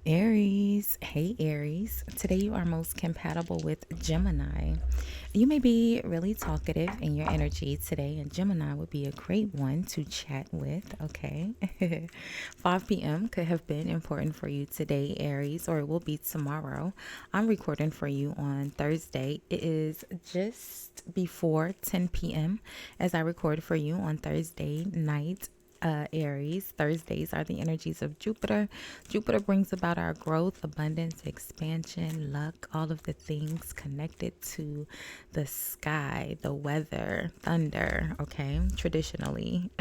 Aries, hey Aries. Today you are most compatible with Gemini. You may be really talkative in your energy today, and Gemini would be a great one to chat with. Okay. 5 p.m. could have been important for you today, Aries, or it will be tomorrow. I'm recording for you on Thursday. It is just before 10 p.m. as I record for you on Thursday night. Aries. Thursdays are the energies of Jupiter. Jupiter brings about our growth, abundance, expansion, luck, all of the things connected to the sky, the weather, thunder, okay, traditionally.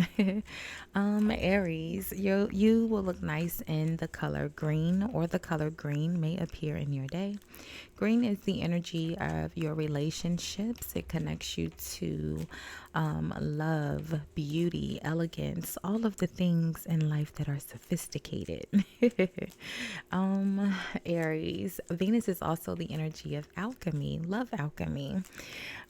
Aries, you will look nice in the color green, or the color green may appear in your day. Green is the energy of your relationships. It connects you to love, beauty, elegance, all of the things in life that are sophisticated. um, Aries, Venus is also the energy of alchemy, love alchemy.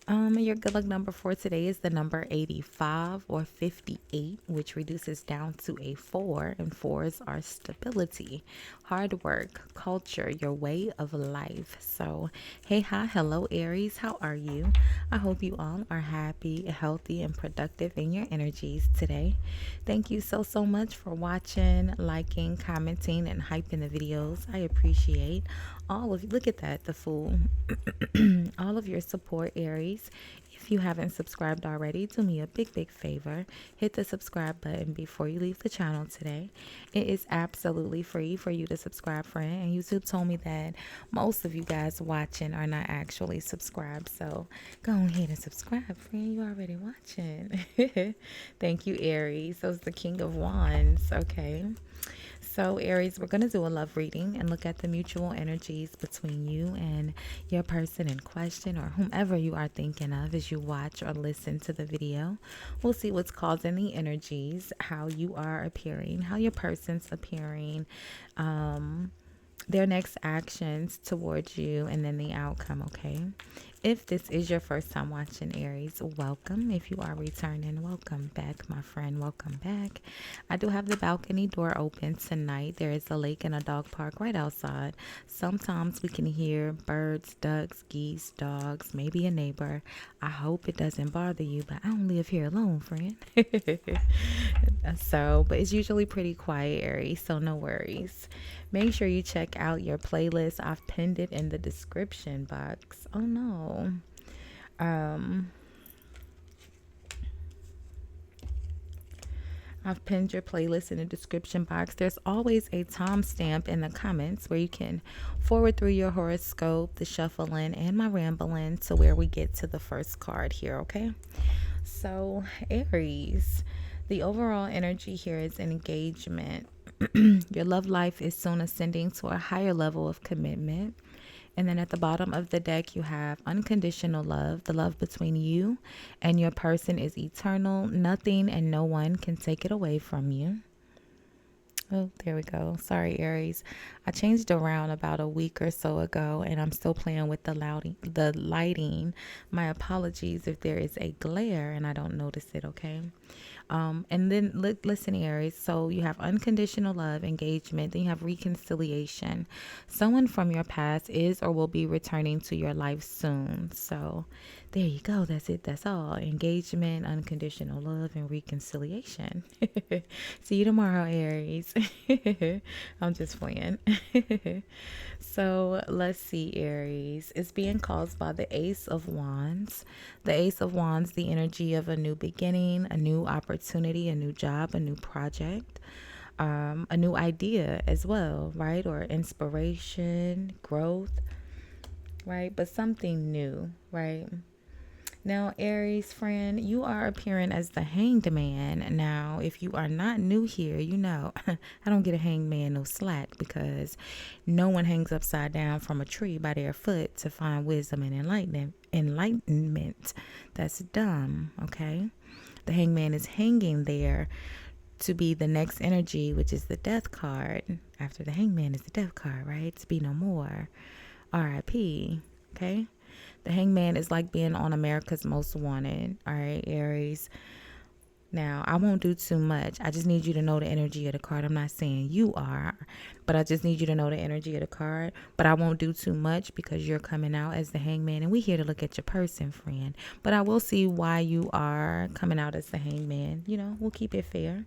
Your good luck number for today is the number 85 or 58, which reduces down to a 4, and fours are stability, hard work, culture, your way of life. So, hey, hi, hello, Aries. How are you? I hope you all are happy, healthy, and productive in your energies today. Thank you so much for watching, liking, commenting, and hyping the videos. I appreciate all of you. Look at that, the fool. All of your support, Aries. If you haven't subscribed already, do me a big favor. Hit the subscribe button before you leave the channel today. It is absolutely free for you to subscribe, friend. And YouTube told me that most of you guys watching are not actually subscribed. So go ahead and subscribe, friend. You already watching. Thank you, Aries. So it's the King of Wands. Okay. So, Aries, we're going to do a love reading and look at the mutual energies between you and your person in question, or whomever you are thinking of as you watch or listen to the video. We'll see what's causing the energies, how you are appearing, how your person's appearing, their next actions towards you, and then the outcome, okay? If this is your first time watching, Aries, welcome. If you are returning, welcome back, my friend. Welcome back. I do have the balcony door open tonight. There is a lake and a dog park right outside. Sometimes we can hear birds, ducks, geese, dogs, maybe a neighbor. I hope it doesn't bother you, but I don't live here alone, friend. But it's usually pretty quiet, Aries, so no worries. Make sure you check out your playlist. I've pinned it in the description box. Oh no. Um, I've pinned your playlist in the description box. There's always a timestamp in the comments where you can forward through your horoscope, the shuffling, and my rambling to where we get to the first card here, okay? So, Aries, the overall energy here is engagement. Your love life is soon ascending to a higher level of commitment. And then at the bottom of the deck, you have unconditional love. The love between you and your person is eternal. Nothing and no one can take it away from you. Oh, there we go. Sorry, Aries. I changed around about a week or so ago, and I'm still playing with the lighting. My apologies if there is a glare and I don't notice it, okay? And then listen, Aries. So you have unconditional love, engagement, then you have reconciliation. Someone from your past is or will be returning to your life soon. So there you go. That's it. That's all. Engagement, unconditional love, and reconciliation. See you tomorrow, Aries. I'm just playing. So let's see, Aries. It's being caused by the Ace of Wands. The Ace of Wands, the energy of a new beginning, a new opportunity, a new job, a new project, a new idea as well, right? Or inspiration, growth, right? But something new, right? Now, Aries friend, you are appearing as the hanged man. Now, if you are not new here, you know, I don't get a hanged man no slack, because no one hangs upside down from a tree by their foot to find wisdom and enlightenment. That's dumb, okay? The hangman is hanging there to be the next energy, which is the death card. After the hangman is the death card, right? To be no more. R.I.P. Okay? The hangman is like being on America's Most Wanted. All right, Aries. Now, I won't do too much. I just need you to know the energy of the card. I'm not saying you are, but I just need you to know the energy of the card. But I won't do too much because you're coming out as the hangman, and we're here to look at your person, friend. But I will see why you are coming out as the hangman. You know, we'll keep it fair.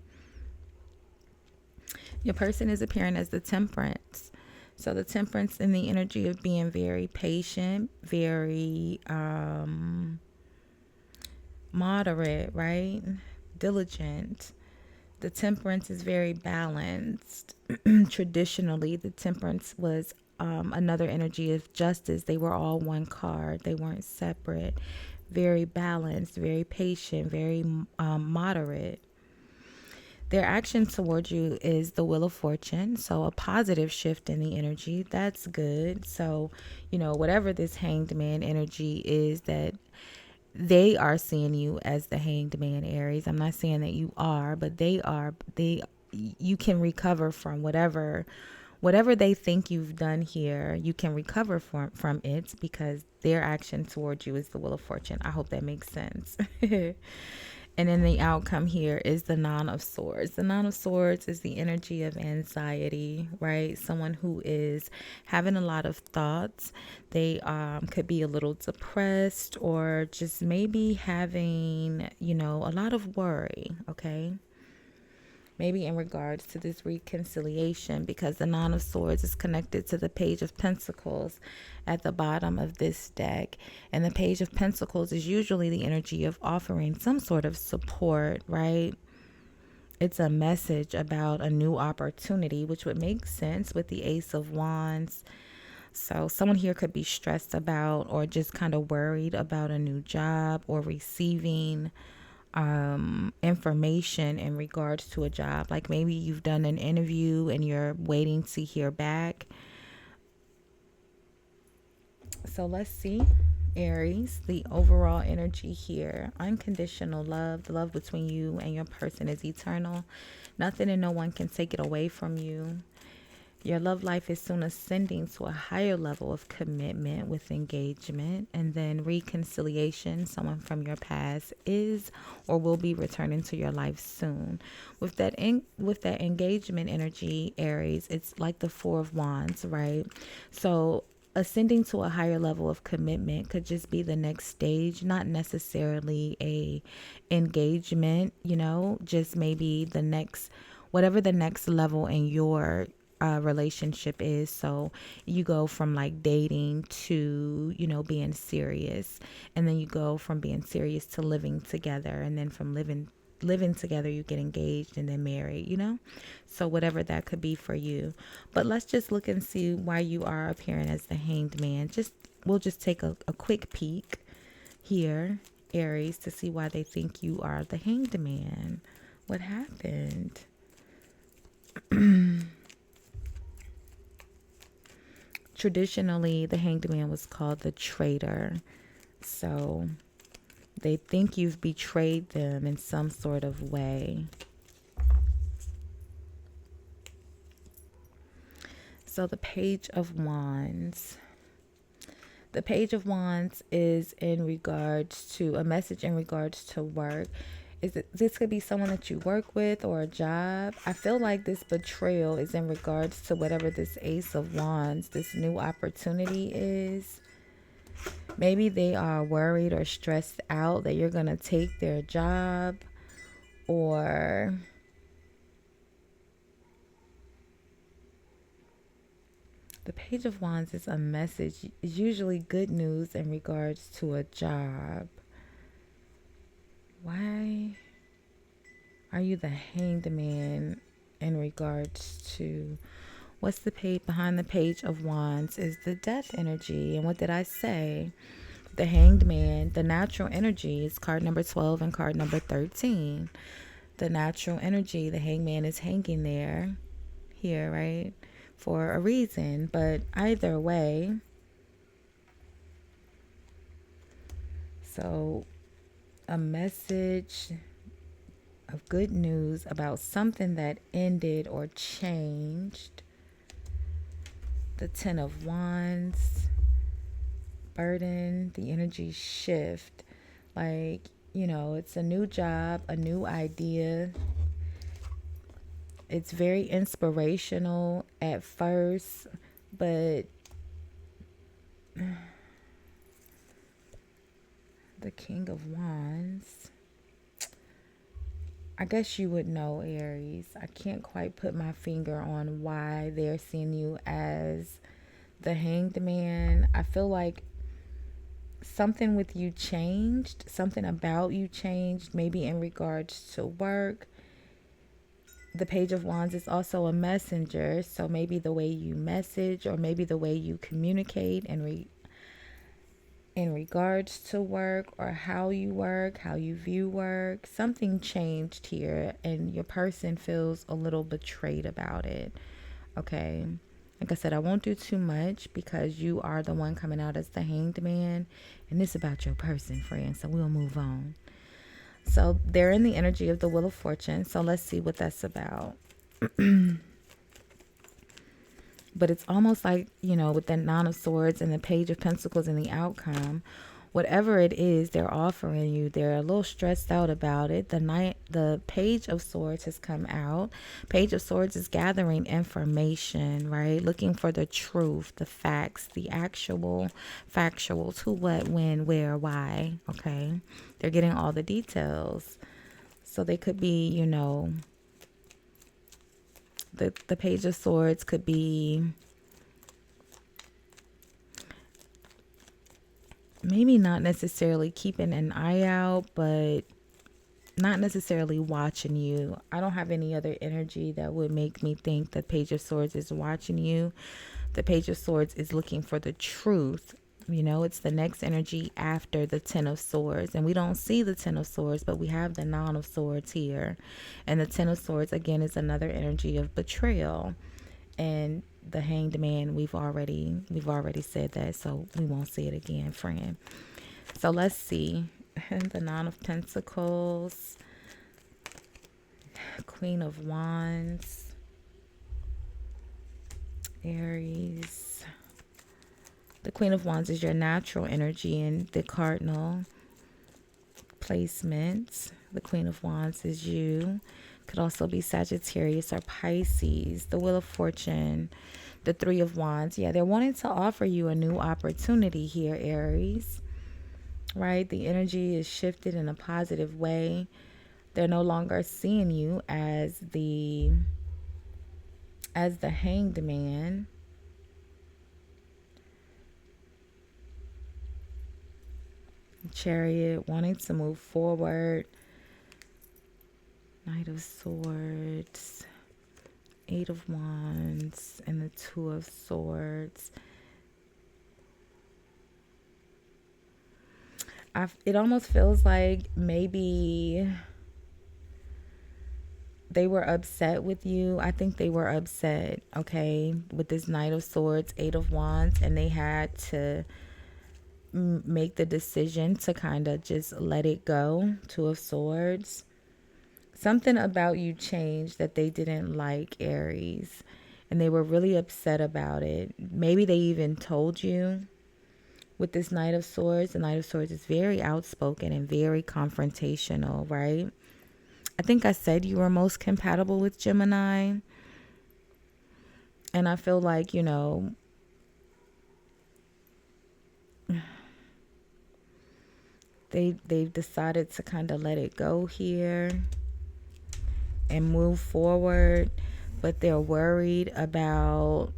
Your person is appearing as the temperance. So the temperance in the energy of being very patient, very moderate, right? Diligent. The temperance is very balanced. Traditionally, the temperance was another energy of justice. They were all one card, they weren't separate. Very balanced, very patient, very moderate. Their action towards you is the Wheel of Fortune. So, a positive shift in the energy. That's good. So, you know, whatever this hanged man energy is, that they are seeing you as the hanged man, Aries. I'm not saying that you are, but they are. You can recover from whatever they think you've done here. You can recover from it because their action towards you is the Wheel of Fortune. I hope that makes sense. And then the outcome here is the Nine of Swords. The Nine of Swords is the energy of anxiety, right? Someone who is having a lot of thoughts. They could be a little depressed or just maybe having, you know, a lot of worry, okay? Maybe in regards to this reconciliation, because the Nine of Swords is connected to the Page of Pentacles at the bottom of this deck. And the Page of Pentacles is usually the energy of offering some sort of support, right? It's a message about a new opportunity, which would make sense with the Ace of Wands. So someone here could be stressed about or just kind of worried about a new job or receiving information in regards to a job. Like maybe you've done an interview and you're waiting to hear back. So let's see, Aries, the overall energy here. Unconditional love. The love between you and your person is eternal. Nothing and no one can take it away from you. Your love life is soon ascending to a higher level of commitment with engagement, and then reconciliation. Someone from your past is or will be returning to your life soon. With that engagement energy, Aries, it's like the Four of Wands, right? So ascending to a higher level of commitment could just be the next stage, not necessarily a engagement, you know, just maybe the next, whatever the next level in your relationship is. So you go from like dating to, you know, being serious, and then you go from being serious to living together, and then from living together you get engaged and then married, you know. So whatever that could be for you. But let's just look and see why you are appearing as the hanged man. We'll just take a quick peek here, Aries, to see why they think you are the hanged man. What happened? Traditionally, the hanged man was called the traitor. So they think you've betrayed them in some sort of way. So the Page of Wands. The Page of Wands is in regards to a message in regards to work. This could be someone that you work with or a job. I feel like this betrayal is in regards to whatever this Ace of Wands, this new opportunity is. Maybe they are worried or stressed out that you're going to take their job, or the Page of Wands is a message, is usually good news in regards to a job. Why are you the hanged man in regards to what's the page behind the Page of Wands is the death energy? And what did I say? The hanged man, the natural energy is card number 12 and card number 13. The natural energy, the hanged man is hanging there here, right? For a reason. But either way, so a message of good news about something that ended or changed. The Ten of Wands, burden, the energy shift. Like it's a new job, a new idea. It's very inspirational at first, but the King of Wands, I guess you would know, Aries. I can't quite put my finger on why they're seeing you as the Hanged Man. I feel like something with you changed, something about you changed, maybe in regards to work. The Page of Wands is also a messenger, so maybe the way you message or maybe the way you communicate in regards to work or how you view work, something changed here and your person feels a little betrayed about it. Okay. Like I said, I won't do too much because you are the one coming out as the Hanged Man and it's about your person, friend. So we'll move on. So they're in the energy of the Wheel of Fortune. So let's see what that's about. But it's almost like, with the Nine of Swords and the Page of Pentacles and the outcome, whatever it is they're offering you, they're a little stressed out about it. The Page of Swords has come out. Page of Swords is gathering information, right? Looking for the truth, the facts, the actual factuals, who, what, when, where, why. Okay. They're getting all the details. So they could be, the Page of Swords could be maybe not necessarily keeping an eye out, but not necessarily watching you. I don't have any other energy that would make me think the Page of Swords is watching you. The Page of Swords is looking for the truth. It's the next energy after the Ten of Swords. And we don't see the Ten of Swords, but we have the Nine of Swords here. And the Ten of Swords, again, is another energy of betrayal. And the Hanged Man, we've already said that, so we won't say it again, friend. So let's see. The Nine of Pentacles, Queen of Wands, Aries. The Queen of Wands is your natural energy in the cardinal placement. The Queen of Wands is you. Could also be Sagittarius or Pisces. The Wheel of Fortune, the Three of Wands. Yeah, they're wanting to offer you a new opportunity here, Aries. Right? The energy is shifted in a positive way. They're no longer seeing you as the Hanged Man. Chariot, wanting to move forward. Knight of Swords, Eight of Wands, and the Two of Swords. It almost feels like maybe they were upset with you. I think they were upset, okay, with this Knight of Swords, Eight of Wands, and they had to make the decision to kind of just let it go. Two of Swords. Something about you changed that they didn't like, Aries, and they were really upset about it. Maybe they even told you. With this Knight of Swords, the Knight of Swords is very outspoken and very confrontational, right? I think I said you were most compatible with Gemini. And I feel like, they've decided to kind of let it go here and move forward, but they're worried about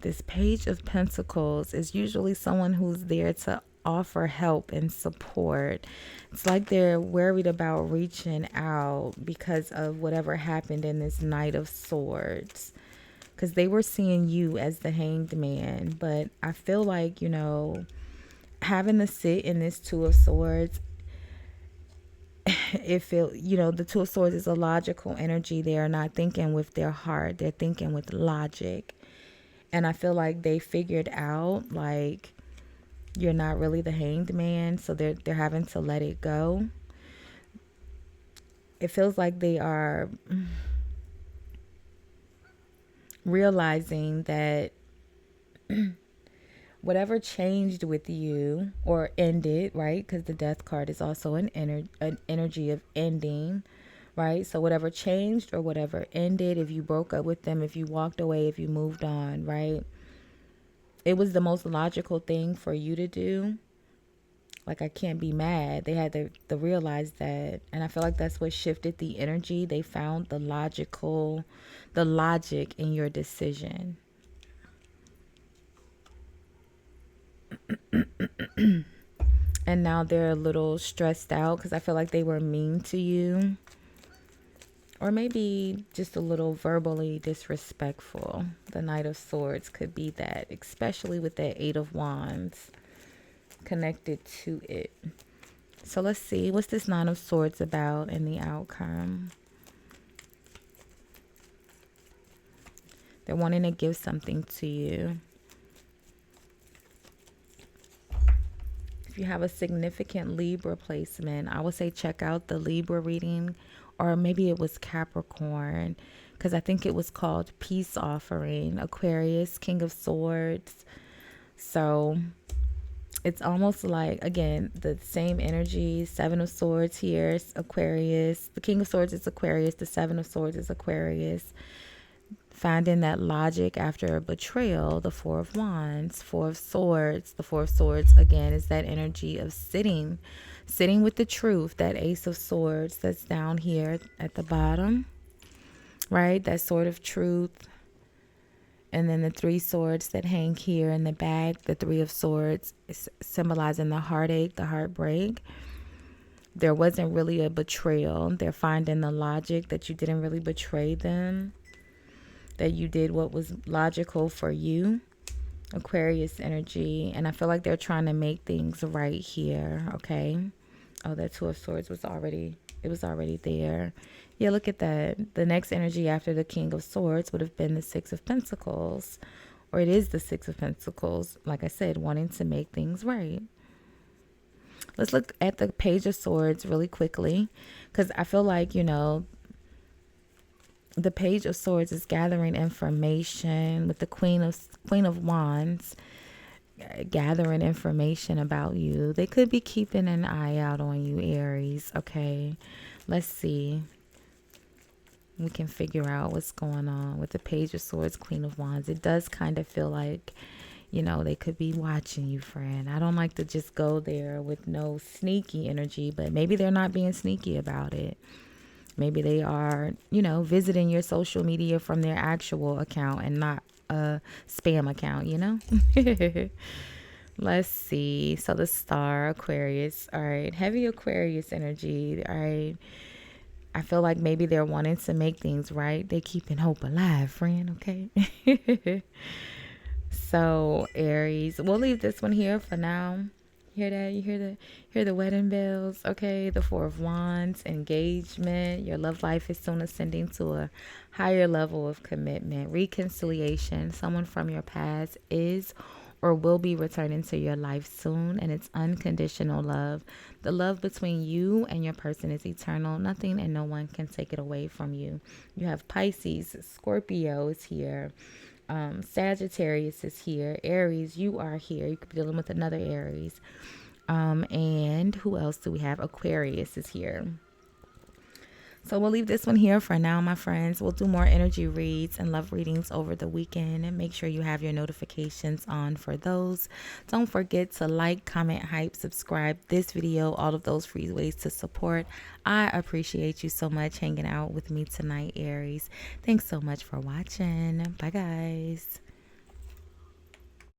this Page of Pentacles. Is usually someone who's there to offer help and support. It's like they're worried about reaching out because of whatever happened in this Knight of Swords, because they were seeing you as the Hanged Man. But I feel like, having to sit in this Two of Swords, the Two of Swords is a logical energy. They are not thinking with their heart. They're thinking with logic. And I feel like they figured out, like, you're not really the Hanged Man, so they're having to let it go. It feels like they are realizing that whatever changed with you or ended, right? Because the death card is also an energy of ending, right? So whatever changed or whatever ended, if you broke up with them, if you walked away, if you moved on, right? It was the most logical thing for you to do. Like, I can't be mad. They had to realize that. And I feel like that's what shifted the energy. They found the logic in your decision. And now they're a little stressed out because I feel like they were mean to you. Or maybe just a little verbally disrespectful. The Knight of Swords could be that, especially with that Eight of Wands connected to it. So let's see, what's this Nine of Swords about in the outcome? They're wanting to give something to you. If you have a significant Libra placement, I would say check out the Libra reading, or maybe it was Capricorn, because I think it was called Peace Offering, Aquarius, King of Swords. So it's almost like, again, the same energy. Seven of Swords here, Aquarius. The King of Swords is Aquarius. The Seven of Swords is Aquarius. Finding that logic after a betrayal, the Four of Wands, Four of Swords. The Four of Swords, again, is that energy of sitting with the truth. That Ace of Swords that's down here at the bottom, right? That Sword of Truth. And then the Three Swords that hang here in the back, the Three of Swords is symbolizing the heartache, the heartbreak. There wasn't really a betrayal. They're finding the logic that you didn't really betray them, that you did what was logical for you. Aquarius energy. And I feel like they're trying to make things right here, okay? Oh, that Two of Swords was already there. Yeah, look at that. The next energy after the King of Swords would have been the Six of Pentacles. Or it is the Six of Pentacles. Like I said, wanting to make things right. Let's look at the Page of Swords really quickly. Because I feel like, you know, the Page of Swords is gathering information with the Queen of Wands. Gathering information about you. They could be keeping an eye out on you, Aries. Okay, let's see. We can figure out what's going on with the Page of Swords, Queen of Wands. It does kind of feel like, you know, they could be watching you, friend. I don't like to just go there with no sneaky energy, but maybe they're not being sneaky about it. Maybe they are, you know, visiting your social media from their actual account and not a spam account, you know? Let's see. So the Star, Aquarius. All right. Heavy Aquarius energy. All right. I feel like maybe they're wanting to make things right. They keeping hope alive, friend. Okay. So Aries, we'll leave this one here for now. Hear that? You hear the wedding bells? Okay, the Four of Wands, engagement. Your love life is soon ascending to a higher level of commitment, reconciliation. Someone from your past is or will be returning to your life soon, and it's unconditional love. The love between you and your person is eternal. Nothing and no one can take it away from you. You have Pisces, Scorpio is here. Sagittarius is here. Aries, you are here. You could be dealing with another Aries. And who else do we have? Aquarius is here. So we'll leave this one here for now, my friends. We'll do more energy reads and love readings over the weekend, and make sure you have your notifications on for those. Don't forget to like, comment, hype, subscribe this video, all of those free ways to support. I appreciate you so much hanging out with me tonight, Aries. Thanks so much for watching. Bye, guys.